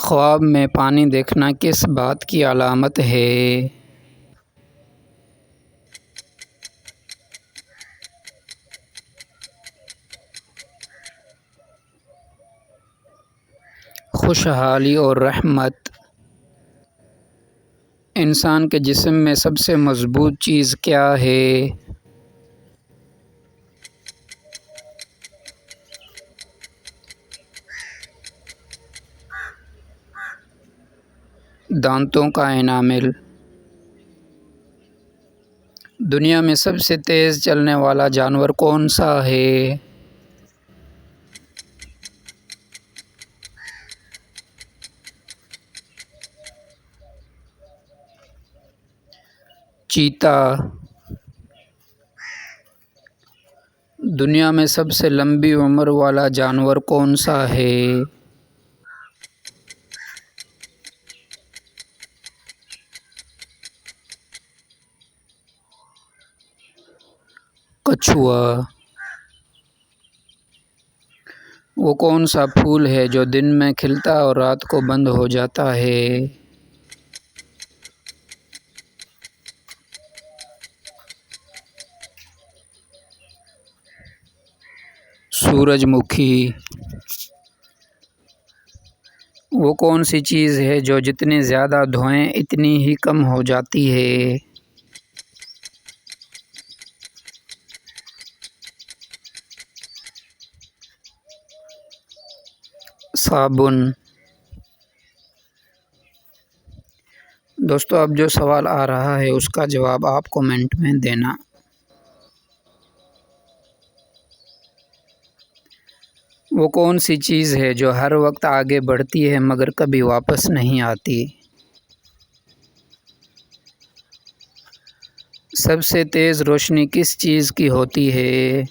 خواب میں پانی دیکھنا کس بات کی علامت ہے؟ خوشحالی اور رحمت۔ انسان کے جسم میں سب سے مضبوط چیز کیا ہے؟ دانتوں کا انامیل۔ دنیا میں سب سے تیز چلنے والا جانور کون سا ہے؟ چیتا۔ دنیا میں سب سے لمبی عمر والا جانور کون سا ہے؟ کچھوا۔ وہ کون سا پھول ہے جو دن میں کھلتا اور رات کو بند ہو جاتا ہے؟ سورج مکھی۔ وہ کون سی چیز ہے جو جتنی زیادہ دھوئیں اتنی ہی کم ہو جاتی ہے؟ صابن۔ دوستو اب جو سوال آ رہا ہے اس کا جواب آپ کومنٹ میں دینا۔ وہ کون سی چیز ہے جو ہر وقت آگے بڑھتی ہے مگر کبھی واپس نہیں آتی؟ سب سے تیز روشنی کس چیز کی ہوتی ہے؟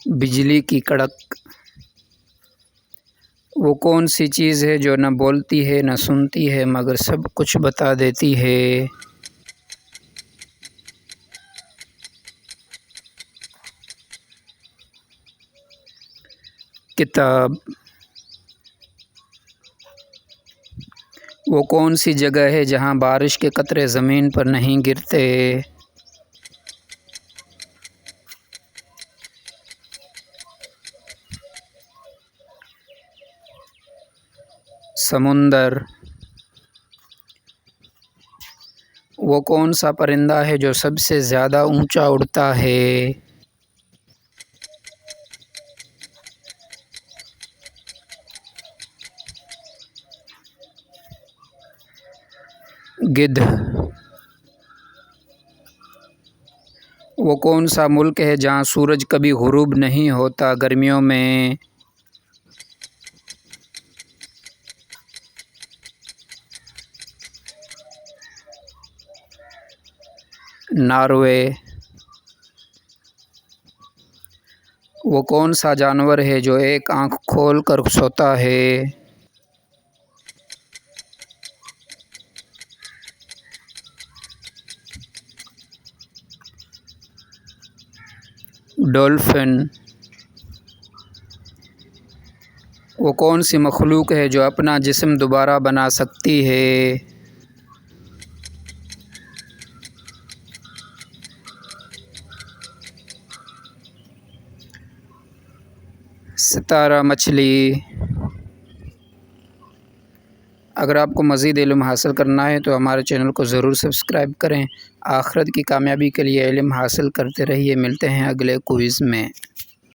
بجلی کی کڑک۔ وہ کون سی چیز ہے جو نہ بولتی ہے نہ سنتی ہے مگر سب کچھ بتا دیتی ہے؟ کتاب۔ وہ کون سی جگہ ہے جہاں بارش کے قطرے زمین پر نہیں گرتے؟ سمندر۔ وہ کون سا پرندہ ہے جو سب سے زیادہ اونچا اڑتا ہے؟ گدھ۔ وہ کون سا ملک ہے جہاں سورج کبھی غروب نہیں ہوتا گرمیوں میں؟ ناروے۔ وہ کون سا جانور ہے جو ایک آنکھ کھول کر سوتا ہے؟ ڈولفن۔ وہ کون سی مخلوق ہے جو اپنا جسم دوبارہ بنا سکتی ہے؟ ستارہ مچھلی۔ اگر آپ کو مزید علم حاصل کرنا ہے تو ہمارے چینل کو ضرور سبسکرائب کریں۔ آخرت کی کامیابی کے لیے علم حاصل کرتے رہیے۔ ملتے ہیں اگلے کوئز میں۔